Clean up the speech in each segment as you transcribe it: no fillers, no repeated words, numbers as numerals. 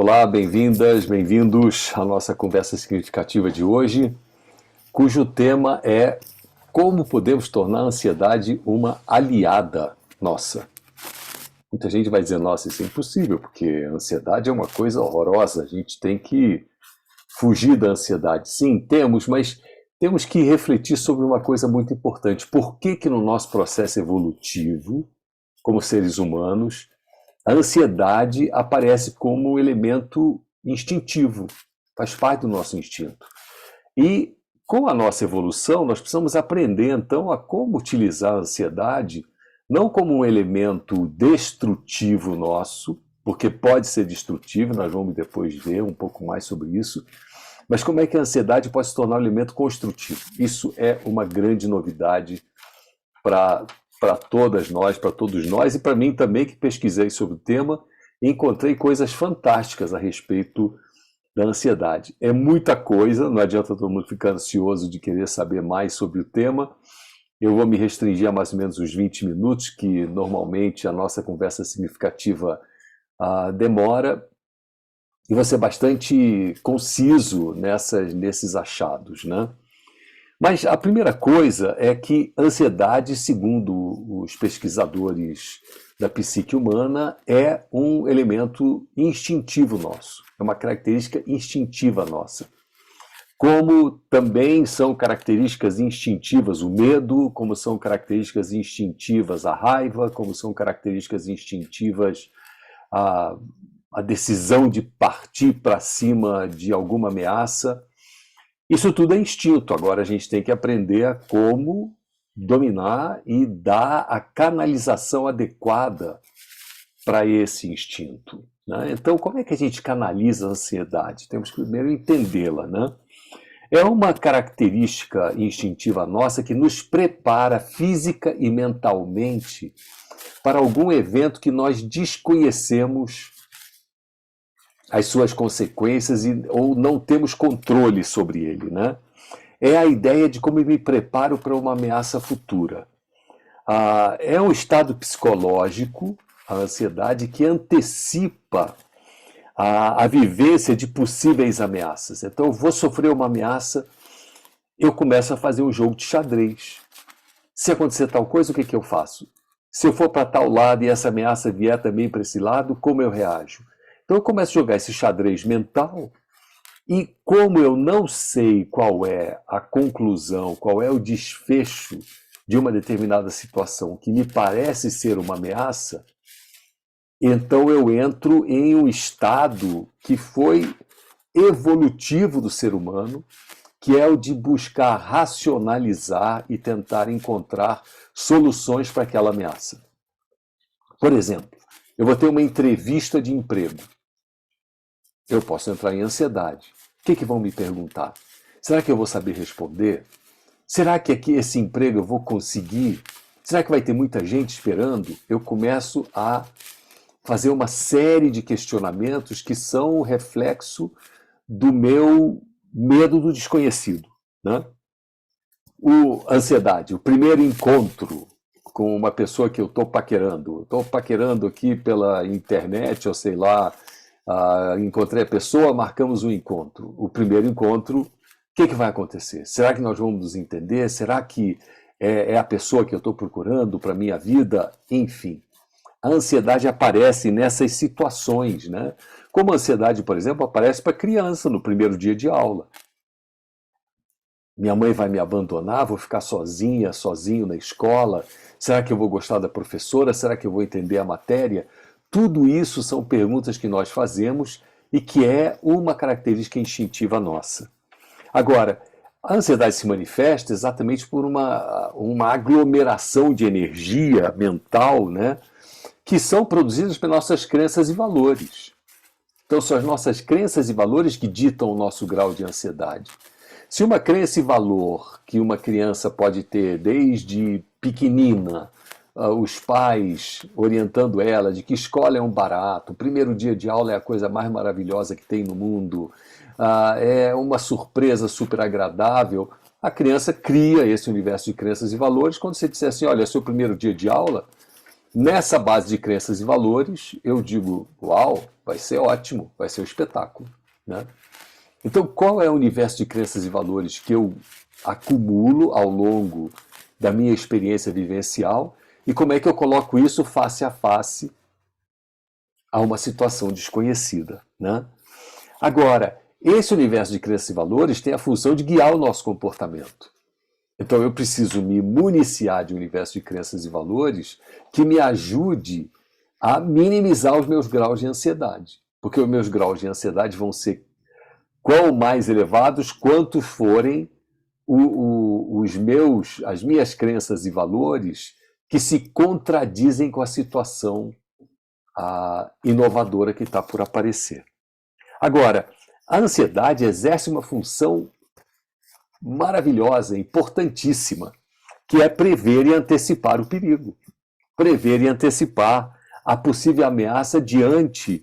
Olá, bem-vindas, bem-vindos à nossa conversa significativa de hoje, cujo tema é como podemos tornar a ansiedade uma aliada nossa. Muita gente vai dizer, nossa, isso é impossível, porque a ansiedade é uma coisa horrorosa, a gente tem que fugir da ansiedade. Sim, temos, mas temos que refletir sobre uma coisa muito importante. Por que que no nosso processo evolutivo, como seres humanos, a ansiedade aparece como um elemento instintivo, faz parte do nosso instinto. E com a nossa evolução, nós precisamos aprender então a como utilizar a ansiedade não como um elemento destrutivo nosso, porque pode ser destrutivo, nós vamos depois ver um pouco mais sobre isso, mas como é que a ansiedade pode se tornar um elemento construtivo. Isso é uma grande novidade para todas nós, para todos nós, e para mim também, que pesquisei sobre o tema, e encontrei coisas fantásticas a respeito da ansiedade. É muita coisa, não adianta todo mundo ficar ansioso de querer saber mais sobre o tema. Eu vou me restringir a mais ou menos uns 20 minutos, que normalmente a nossa conversa significativa demora, e vou ser bastante conciso nesses achados, né? Mas a primeira coisa é que ansiedade, segundo os pesquisadores da psique humana, é um elemento instintivo nosso, é uma característica instintiva nossa. Como também são características instintivas o medo, como são características instintivas a raiva, como são características instintivas a decisão de partir para cima de alguma ameaça. Isso tudo é instinto, agora a gente tem que aprender a como dominar e dar a canalização adequada para esse instinto, né? Então, como é que a gente canaliza a ansiedade? Temos que primeiro entendê-la, né? É uma característica instintiva nossa que nos prepara física e mentalmente para algum evento que nós desconhecemos as suas consequências ou não temos controle sobre ele, né? É a ideia de como eu me preparo para uma ameaça futura. É um estado psicológico, a ansiedade, que antecipa a vivência de possíveis ameaças. Então, eu vou sofrer uma ameaça, eu começo a fazer um jogo de xadrez. Se acontecer tal coisa, o que eu faço? Se eu for para tal lado e essa ameaça vier também para esse lado, como eu reajo? Então eu começo a jogar esse xadrez mental e como eu não sei qual é a conclusão, qual é o desfecho de uma determinada situação que me parece ser uma ameaça, então eu entro em um estado que foi evolutivo do ser humano, que é o de buscar racionalizar e tentar encontrar soluções para aquela ameaça. Por exemplo, eu vou ter uma entrevista de emprego. Eu posso entrar em ansiedade. O que vão me perguntar? Será que eu vou saber responder? Será que aqui esse emprego eu vou conseguir? Será que vai ter muita gente esperando? Eu começo a fazer uma série de questionamentos que são o reflexo do meu medo do desconhecido, né? Ansiedade, o primeiro encontro com uma pessoa que eu estou paquerando. Estou paquerando aqui pela internet, ou sei lá, encontrei a pessoa, marcamos um encontro. O primeiro encontro, o que vai acontecer? Será que nós vamos nos entender? Será que é a pessoa que eu estou procurando para a minha vida? Enfim, a ansiedade aparece nessas situações, né? Como a ansiedade, por exemplo, aparece para criança no primeiro dia de aula. Minha mãe vai me abandonar, vou ficar sozinho na escola? Será que eu vou gostar da professora? Será que eu vou entender a matéria? Tudo isso são perguntas que nós fazemos e que é uma característica instintiva nossa. Agora, a ansiedade se manifesta exatamente por uma aglomeração de energia mental, né, que são produzidas pelas nossas crenças e valores. Então, são as nossas crenças e valores que ditam o nosso grau de ansiedade. Se uma crença e valor que uma criança pode ter desde pequenina, os pais orientando ela de que escola é um barato, o primeiro dia de aula é a coisa mais maravilhosa que tem no mundo, é uma surpresa super agradável, a criança cria esse universo de crenças e valores. Quando você disser assim, olha, é seu primeiro dia de aula, Nessa base de crenças e valores, eu digo, uau, vai ser ótimo, vai ser um espetáculo, né? Então, qual é o universo de crenças e valores que eu acumulo ao longo da minha experiência vivencial e como é que eu coloco isso face a face a uma situação desconhecida, né? Agora, esse universo de crenças e valores tem a função de guiar o nosso comportamento. Então eu preciso me municiar de um universo de crenças e valores que me ajude a minimizar os meus graus de ansiedade. Porque os meus graus de ansiedade vão ser quão mais elevados quanto forem as minhas crenças e valores que se contradizem com a situação inovadora que está por aparecer. Agora, a ansiedade exerce uma função maravilhosa, importantíssima, que é prever e antecipar o perigo. Prever e antecipar a possível ameaça diante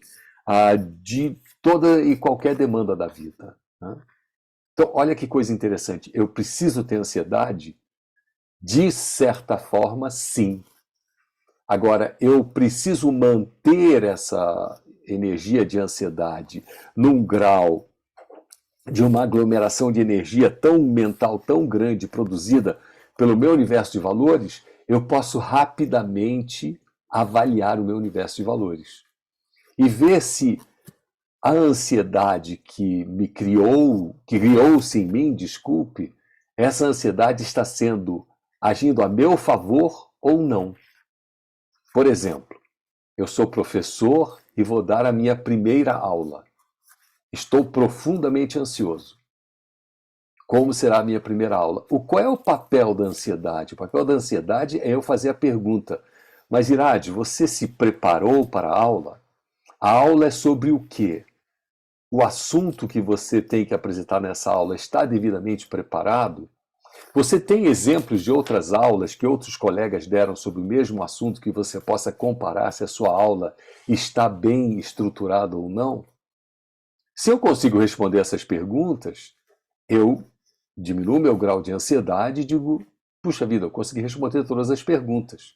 de toda e qualquer demanda da vida, né? Então, olha que coisa interessante. Eu preciso ter ansiedade? De certa forma, sim. Agora, eu preciso manter essa energia de ansiedade num grau de uma aglomeração de energia tão mental, tão grande, produzida pelo meu universo de valores, eu posso rapidamente avaliar o meu universo de valores e ver se a ansiedade que me criou, que criou-se em mim, desculpe, essa ansiedade está agindo a meu favor ou não. Por exemplo, eu sou professor e vou dar a minha primeira aula. Estou profundamente ansioso. Como será a minha primeira aula? Qual é o papel da ansiedade? O papel da ansiedade é eu fazer a pergunta: mas Irade, você se preparou para a aula? A aula é sobre o quê? O assunto que você tem que apresentar nessa aula está devidamente preparado? Você tem exemplos de outras aulas que outros colegas deram sobre o mesmo assunto que você possa comparar se a sua aula está bem estruturada ou não? Se eu consigo responder essas perguntas, eu diminuo meu grau de ansiedade e digo, puxa vida, eu consegui responder todas as perguntas.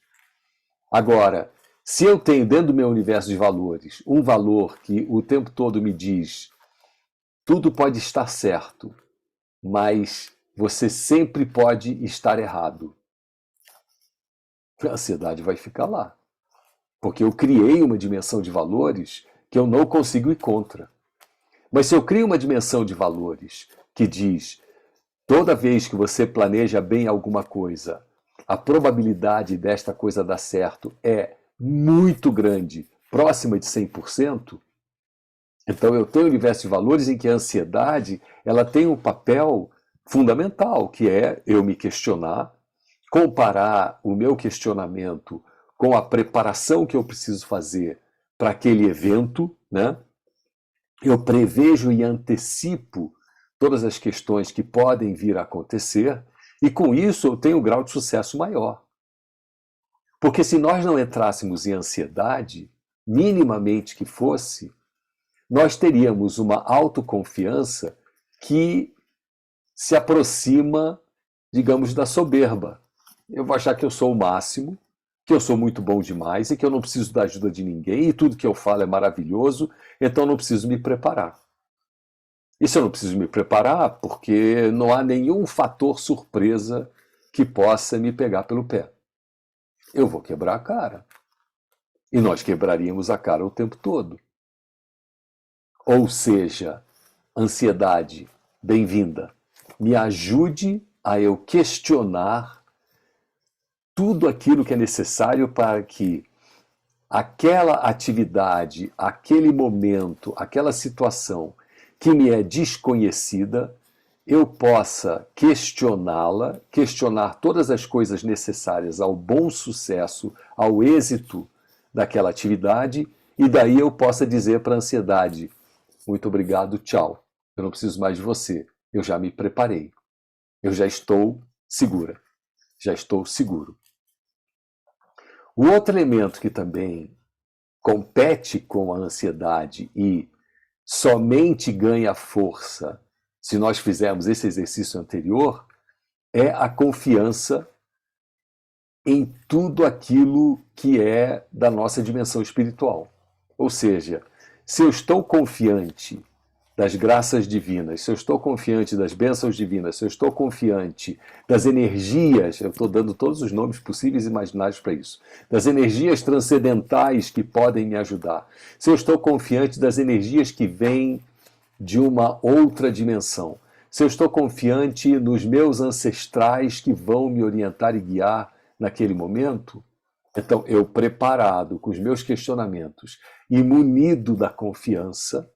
Agora, se eu tenho dentro do meu universo de valores um valor que o tempo todo me diz tudo pode estar certo, mas você sempre pode estar errado, a ansiedade vai ficar lá. Porque eu criei uma dimensão de valores que eu não consigo ir contra. Mas se eu crio uma dimensão de valores que diz toda vez que você planeja bem alguma coisa, a probabilidade desta coisa dar certo é muito grande, próxima de 100%, então eu tenho um universo de valores em que a ansiedade ela tem um papel fundamental, que é eu me questionar, comparar o meu questionamento com a preparação que eu preciso fazer para aquele evento, né? Eu prevejo e antecipo todas as questões que podem vir a acontecer, e com isso eu tenho um grau de sucesso maior. Porque se nós não entrássemos em ansiedade, minimamente que fosse, nós teríamos uma autoconfiança que se aproxima, digamos, da soberba. Eu vou achar que eu sou o máximo, que eu sou muito bom demais e que eu não preciso da ajuda de ninguém e tudo que eu falo é maravilhoso, então eu não preciso me preparar. E se eu não preciso me preparar, porque não há nenhum fator surpresa que possa me pegar pelo pé. Eu vou quebrar a cara. E nós quebraríamos a cara o tempo todo. Ou seja, ansiedade, bem-vinda. Me ajude a eu questionar tudo aquilo que é necessário para que aquela atividade, aquele momento, aquela situação que me é desconhecida, eu possa questioná-la, questionar todas as coisas necessárias ao bom sucesso, ao êxito daquela atividade, e daí eu possa dizer para a ansiedade: muito obrigado, tchau. Eu não preciso mais de você. Eu já me preparei. Eu já estou segura. Já estou seguro. O outro elemento que também compete com a ansiedade e somente ganha força se nós fizermos esse exercício anterior é a confiança em tudo aquilo que é da nossa dimensão espiritual. Ou seja, se eu estou confiante das graças divinas, se eu estou confiante das bênçãos divinas, se eu estou confiante das energias, eu estou dando todos os nomes possíveis e imaginários para isso, das energias transcendentais que podem me ajudar, se eu estou confiante das energias que vêm de uma outra dimensão, se eu estou confiante nos meus ancestrais que vão me orientar e guiar naquele momento, então eu preparado com os meus questionamentos e munido da confiança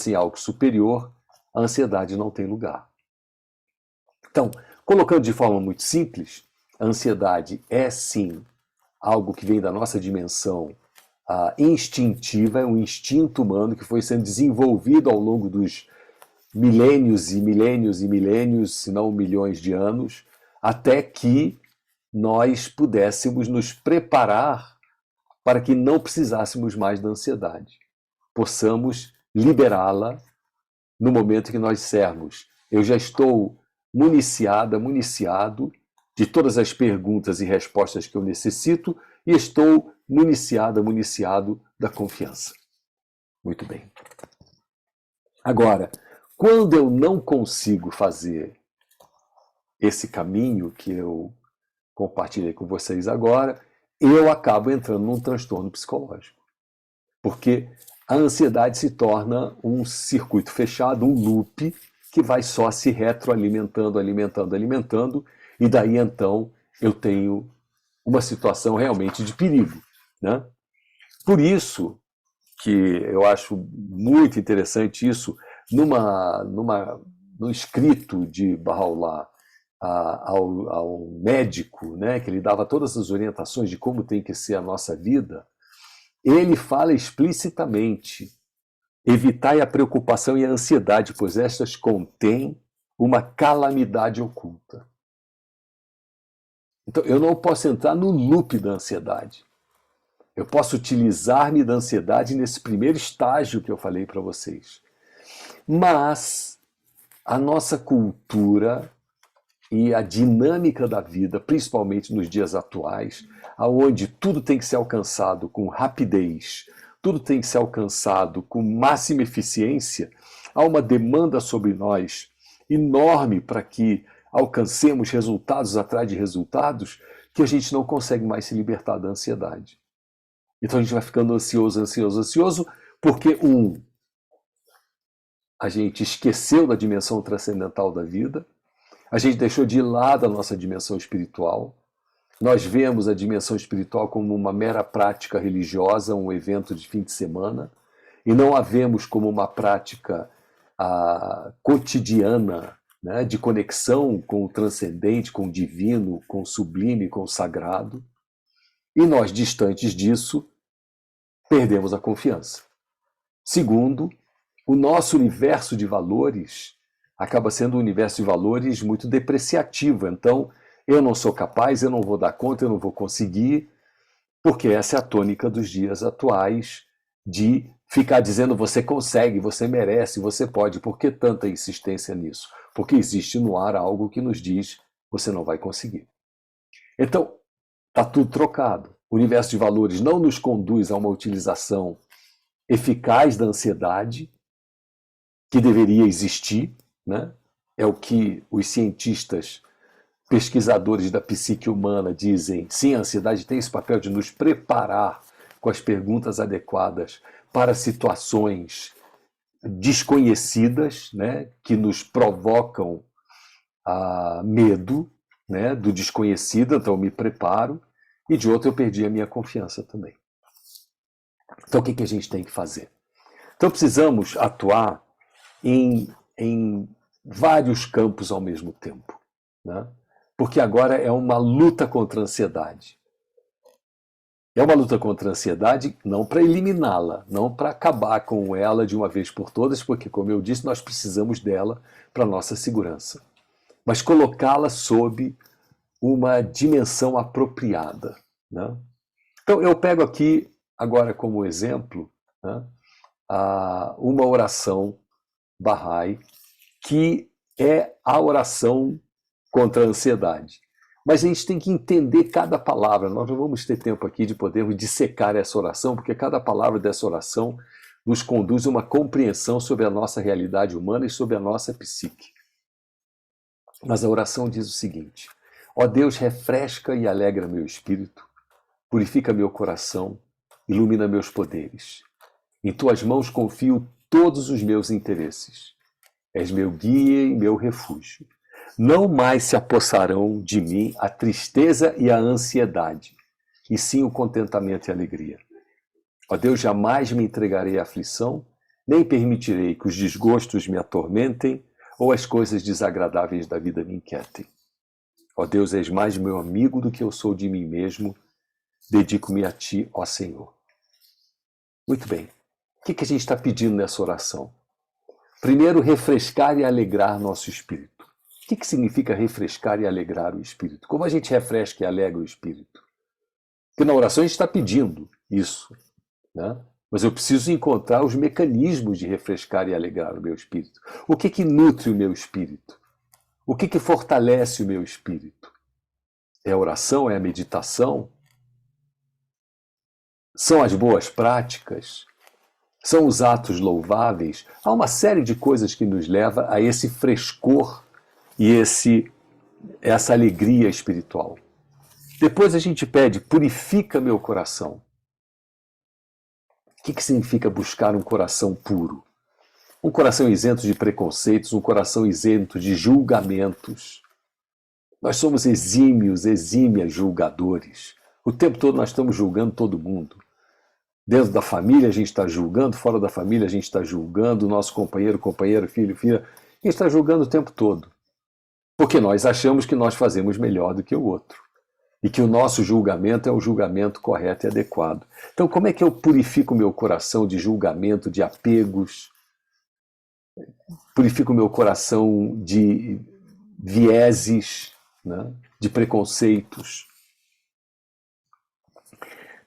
em algo superior, a ansiedade não tem lugar. Então, colocando de forma muito simples, a ansiedade é sim algo que vem da nossa dimensão instintiva, é um instinto humano que foi sendo desenvolvido ao longo dos milênios e milênios e milênios, se não milhões de anos, até que nós pudéssemos nos preparar para que não precisássemos mais da ansiedade. Possamos liberá-la no momento que nós dissermos: eu já estou municiada, municiado de todas as perguntas e respostas que eu necessito e estou municiada, municiado da confiança. Muito bem. Agora, quando eu não consigo fazer esse caminho que eu compartilhei com vocês agora, eu acabo entrando num transtorno psicológico. Porque a ansiedade se torna um circuito fechado, um loop, que vai só se retroalimentando, alimentando, alimentando, e daí então eu tenho uma situação realmente de perigo, né? Por isso que eu acho muito interessante isso, no escrito de Bahá'u'lláh ao médico, né, que ele dava todas as orientações de como tem que ser a nossa vida, ele fala explicitamente: evitai a preocupação e a ansiedade, pois estas contêm uma calamidade oculta. Então, eu não posso entrar no loop da ansiedade. Eu posso utilizar-me da ansiedade nesse primeiro estágio que eu falei para vocês. Mas a nossa cultura e a dinâmica da vida, principalmente nos dias atuais, aonde tudo tem que ser alcançado com rapidez, tudo tem que ser alcançado com máxima eficiência, há uma demanda sobre nós enorme para que alcancemos resultados atrás de resultados, que a gente não consegue mais se libertar da ansiedade. Então a gente vai ficando ansioso, ansioso, ansioso, porque a gente esqueceu da dimensão transcendental da vida, a gente deixou de lado a nossa dimensão espiritual. Nós vemos a dimensão espiritual como uma mera prática religiosa, um evento de fim de semana, e não a vemos como uma prática cotidiana, né, de conexão com o transcendente, com o divino, com o sublime, com o sagrado. E nós, distantes disso, perdemos a confiança. Segundo, o nosso universo de valores acaba sendo um universo de valores muito depreciativo. Então, eu não sou capaz, eu não vou dar conta, eu não vou conseguir, porque essa é a tônica dos dias atuais, de ficar dizendo você consegue, você merece, você pode. Por que tanta insistência nisso? Porque existe no ar algo que nos diz você não vai conseguir. Então, está tudo trocado. O universo de valores não nos conduz a uma utilização eficaz da ansiedade, que deveria existir, né? É o que os cientistas, pesquisadores da psique humana dizem. Sim, a ansiedade tem esse papel de nos preparar com as perguntas adequadas para situações desconhecidas, né? Que nos provocam medo, né? Do desconhecido, então eu me preparo, e de outro eu perdi a minha confiança também. Então o que a gente tem que fazer? Então precisamos atuar em vários campos ao mesmo tempo, né? Porque agora é uma luta contra a ansiedade. É uma luta contra a ansiedade não para eliminá-la, não para acabar com ela de uma vez por todas, porque, como eu disse, nós precisamos dela para a nossa segurança, mas colocá-la sob uma dimensão apropriada, né? Então, eu pego aqui, agora como exemplo, né, uma oração Bahá'í, que é a oração contra a ansiedade. Mas a gente tem que entender cada palavra. Nós não vamos ter tempo aqui de podermos dissecar essa oração, porque cada palavra dessa oração nos conduz a uma compreensão sobre a nossa realidade humana e sobre a nossa psique. Mas a oração diz o seguinte: ó Deus, refresca e alegra meu espírito, purifica meu coração, ilumina meus poderes. Em tuas mãos confio todos os meus interesses. És meu guia e meu refúgio. Não mais se apossarão de mim a tristeza e a ansiedade, e sim o contentamento e a alegria. Ó Deus, jamais me entregarei à aflição, nem permitirei que os desgostos me atormentem ou as coisas desagradáveis da vida me inquietem. Ó Deus, és mais meu amigo do que eu sou de mim mesmo, dedico-me a Ti, ó Senhor. Muito bem, o que a gente está pedindo nessa oração? Primeiro, refrescar e alegrar nosso espírito. O que significa refrescar e alegrar o espírito? Como a gente refresca e alegra o espírito? Porque na oração a gente está pedindo isso, né? Mas eu preciso encontrar os mecanismos de refrescar e alegrar o meu espírito. O que nutre o meu espírito? O que fortalece o meu espírito? É a oração? É a meditação? São as boas práticas? São os atos louváveis? Há uma série de coisas que nos leva a esse frescor e essa alegria espiritual. Depois a gente pede, purifica meu coração. O que significa buscar um coração puro? Um coração isento de preconceitos, um coração isento de julgamentos. Nós somos exímias julgadores. O tempo todo nós estamos julgando todo mundo. Dentro da família a gente está julgando, fora da família a gente está julgando, o nosso companheiro, filho, filha, a gente está julgando o tempo todo. Porque nós achamos que nós fazemos melhor do que o outro. E que o nosso julgamento é o julgamento correto e adequado. Então, como é que eu purifico o meu coração de julgamento, de apegos? Purifico o meu coração de vieses, né? De preconceitos.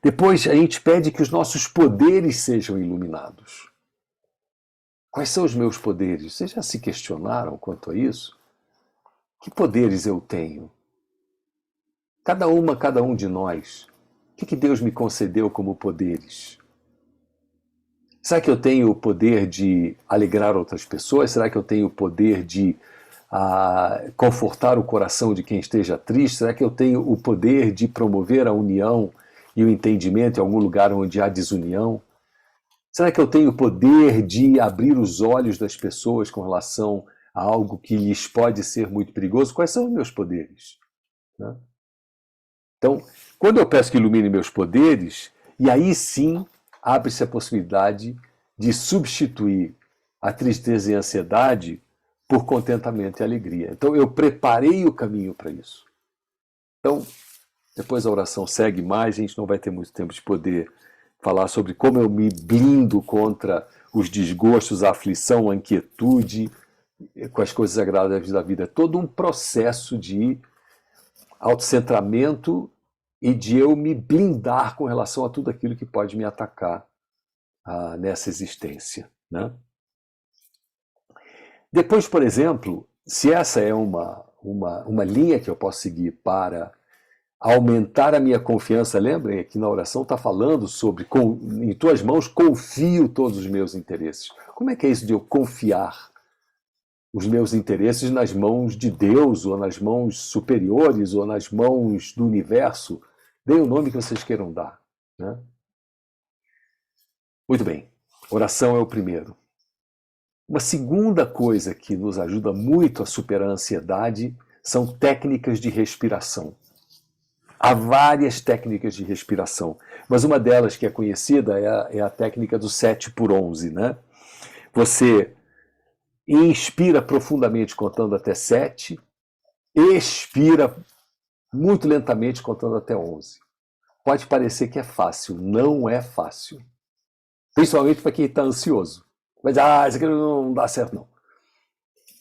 Depois, a gente pede que os nossos poderes sejam iluminados. Quais são os meus poderes? Vocês já se questionaram quanto a isso? Que poderes eu tenho? Cada um de nós. O que Deus me concedeu como poderes? Será que eu tenho o poder de alegrar outras pessoas? Será que eu tenho o poder de confortar o coração de quem esteja triste? Será que eu tenho o poder de promover a união e o entendimento em algum lugar onde há desunião? Será que eu tenho o poder de abrir os olhos das pessoas com relação a algo que lhes pode ser muito perigoso? Quais são os meus poderes? Né? Então, quando eu peço que ilumine meus poderes, e aí sim abre-se a possibilidade de substituir a tristeza e a ansiedade por contentamento e alegria. Então, eu preparei o caminho para isso. Então, depois a oração segue mais, a gente não vai ter muito tempo de poder falar sobre como eu me blindo contra os desgostos, a aflição, a inquietude, com as coisas agradáveis da vida. É todo um processo de autocentramento e de eu me blindar com relação a tudo aquilo que pode me atacar nessa existência. Né? Depois, por exemplo, se essa é uma linha que eu posso seguir para aumentar a minha confiança, lembrem, aqui na oração está falando sobre em tuas mãos confio todos os meus interesses. Como é que é isso de eu confiar os meus interesses nas mãos de Deus, ou nas mãos superiores, ou nas mãos do universo? Deem o nome que vocês queiram dar. Né? Muito bem, oração é o primeiro. Uma segunda coisa que nos ajuda muito a superar a ansiedade são técnicas de respiração. Há várias técnicas de respiração, mas uma delas que é conhecida é a técnica do 7x11. Né? Você inspira profundamente contando até 7, expira muito lentamente contando até 11. Pode parecer que é fácil, não é fácil. Principalmente para quem está ansioso. Mas, isso aqui não dá certo não.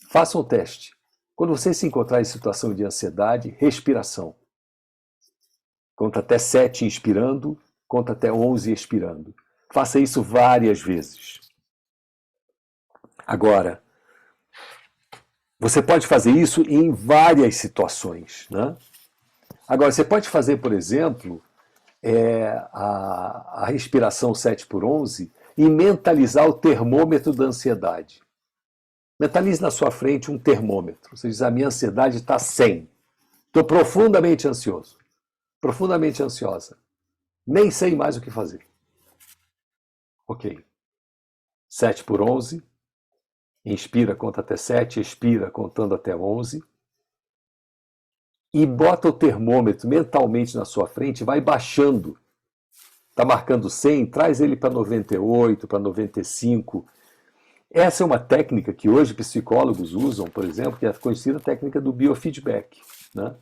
Faça um teste. Quando você se encontrar em situação de ansiedade, respiração. Conta até 7 inspirando, conta até 11 expirando. Faça isso várias vezes. Agora, você pode fazer isso em várias situações, né? Agora, você pode fazer, por exemplo, a respiração 7 por 11 e mentalizar o termômetro da ansiedade. Mentalize na sua frente um termômetro. Você diz, a minha ansiedade está 100. Estou profundamente ansioso. Profundamente ansiosa. Nem sei mais o que fazer. Ok. 7 por 11. Inspira, conta até 7. Expira, contando até 11. E bota o termômetro mentalmente na sua frente e vai baixando. Está marcando 100, traz ele para 98, para 95. Essa é uma técnica que hoje psicólogos usam, por exemplo, que é a conhecida técnica do biofeedback. Né?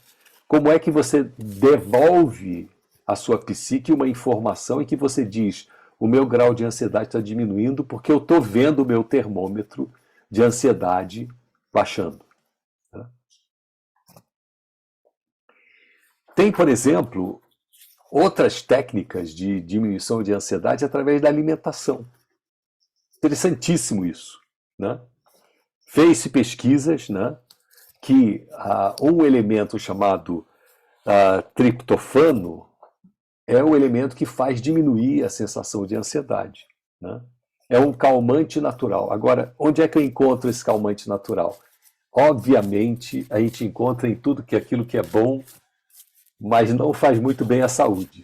Como é que você devolve à sua psique uma informação em que você diz: o meu grau de ansiedade está diminuindo porque eu estou vendo o meu termômetro de ansiedade baixando. Tá? Tem, por exemplo, outras técnicas de diminuição de ansiedade através da alimentação. Interessantíssimo isso. Né? Fez-se pesquisas, né, que um elemento chamado triptofano é o elemento que faz diminuir a sensação de ansiedade. Né? É um calmante natural. Agora, onde é que eu encontro esse calmante natural? Obviamente, a gente encontra em tudo aquilo que é bom, mas não faz muito bem à saúde,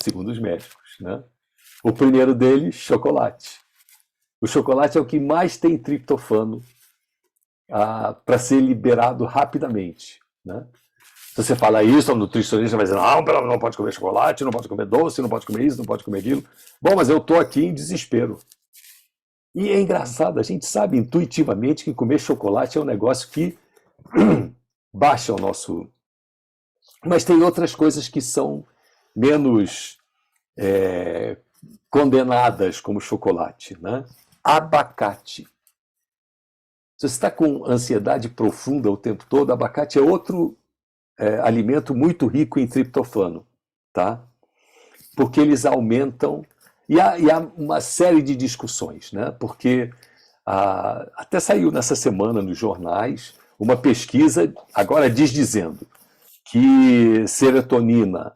segundo os médicos. Né? O primeiro deles, chocolate. O chocolate é o que mais tem triptofano para ser liberado rapidamente. Né? Se você fala isso, o nutricionista vai dizer, não pode comer chocolate, não pode comer doce, não pode comer isso, não pode comer aquilo. Bom, mas eu estou aqui em desespero. E é engraçado, a gente sabe intuitivamente que comer chocolate é um negócio que baixa o nosso... Mas tem outras coisas que são menos condenadas como chocolate. Né? Abacate. Se você está com ansiedade profunda o tempo todo, abacate é outro alimento muito rico em triptofano, tá? Porque eles aumentam... E há uma série de discussões, né? Porque até saiu nessa semana nos jornais uma pesquisa, agora dizendo que serotonina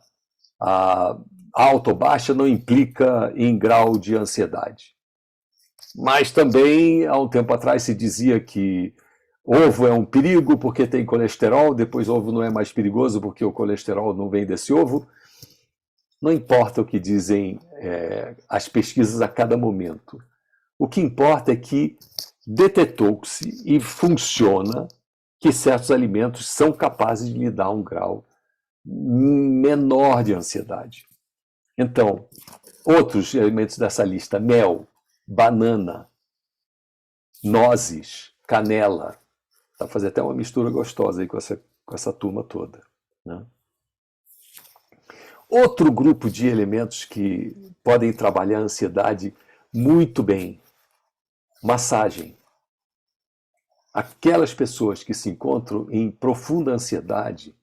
alta ou baixa não implica em grau de ansiedade. Mas também, há um tempo atrás, se dizia que ovo é um perigo porque tem colesterol, depois ovo não é mais perigoso porque o colesterol não vem desse ovo. Não importa o que dizem as pesquisas a cada momento. O que importa é que detetou-se e funciona que certos alimentos são capazes de lhe dar um grau menor de ansiedade. Então, outros alimentos dessa lista: mel, banana, nozes, canela. Dá para fazer até uma mistura gostosa aí com essa turma toda. Né? Outro grupo de elementos que podem trabalhar a ansiedade muito bem: massagem. Aquelas pessoas que se encontram em profunda ansiedade,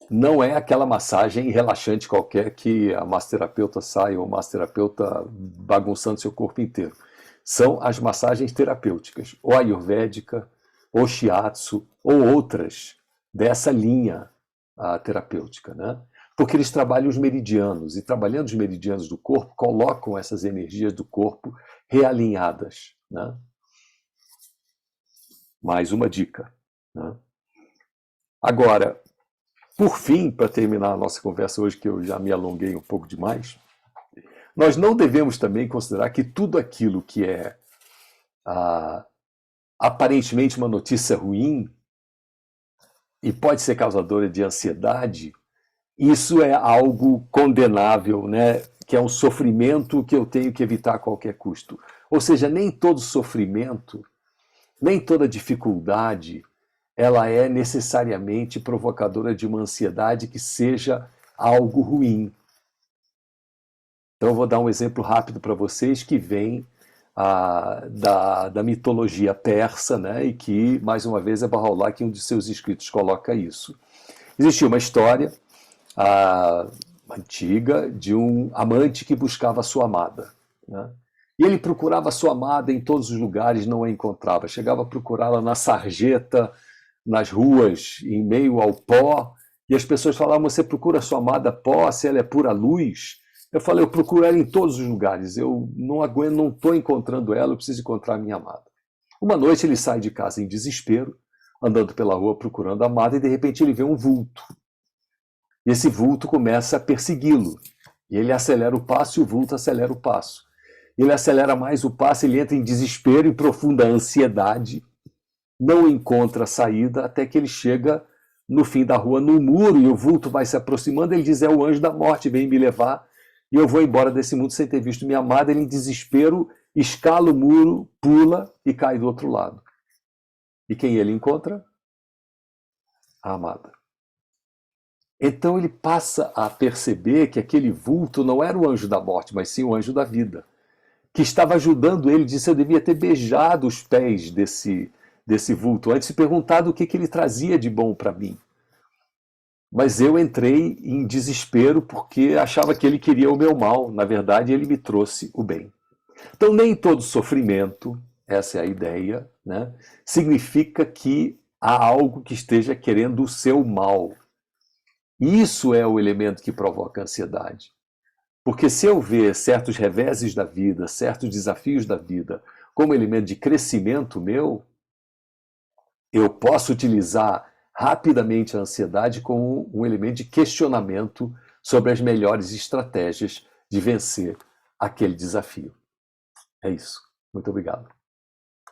não é aquela massagem relaxante qualquer que a massoterapeuta sai ou o massoterapeuta bagunçando seu corpo inteiro. São as massagens terapêuticas, ou ayurvédica, ou shiatsu, ou outras dessa linha terapêutica, né? Porque eles trabalham os meridianos, e trabalhando os meridianos do corpo, colocam essas energias do corpo realinhadas. Né? Mais uma dica. Né? Agora, por fim, para terminar a nossa conversa hoje, que eu já me alonguei um pouco demais, nós não devemos também considerar que tudo aquilo que é aparentemente uma notícia ruim e pode ser causadora de ansiedade, isso é algo condenável, né? Que é um sofrimento que eu tenho que evitar a qualquer custo. Ou seja, nem todo sofrimento, nem toda dificuldade, ela é necessariamente provocadora de uma ansiedade que seja algo ruim. Então eu vou dar um exemplo rápido para vocês que vem da mitologia persa, né? E que, mais uma vez, é Bahá'u'lláh, um de seus escritos, coloca isso. Existia uma história antiga de um amante que buscava a sua amada. Né? E ele procurava a sua amada em todos os lugares, não a encontrava. Chegava a procurá-la na sarjeta, nas ruas, em meio ao pó, E as pessoas falavam, você procura a sua amada posse, ela é pura luz. Eu falei, eu procuro ela em todos os lugares, eu não aguento, não estou encontrando ela, eu preciso encontrar a minha amada. Uma noite ele sai de casa em desespero, andando pela rua procurando a amada, e de repente ele vê um vulto. E esse vulto começa a persegui-lo. E ele acelera o passo e o vulto acelera o passo. Ele acelera mais o passo, ele entra em desespero e profunda ansiedade, não encontra saída até que ele chega no fim da rua, no muro, e o vulto vai se aproximando, ele diz, é o anjo da morte, vem me levar, e eu vou embora desse mundo sem ter visto minha amada. Ele, em desespero, escala o muro, pula e cai do outro lado. E quem ele encontra? A amada. Então ele passa a perceber que aquele vulto não era o anjo da morte, mas sim o anjo da vida, que estava ajudando ele. Disse, eu devia ter beijado os pés desse vulto antes e perguntado o que ele trazia de bom para mim. Mas eu entrei em desespero porque achava que ele queria o meu mal. Na verdade, ele me trouxe o bem. Então, nem todo sofrimento, essa é a ideia, né, significa que há algo que esteja querendo o seu mal. Isso é o elemento que provoca a ansiedade. Porque se eu ver certos reveses da vida, certos desafios da vida, como elemento de crescimento meu, eu posso utilizar rapidamente a ansiedade como um elemento de questionamento sobre as melhores estratégias de vencer aquele desafio. É isso. Muito obrigado.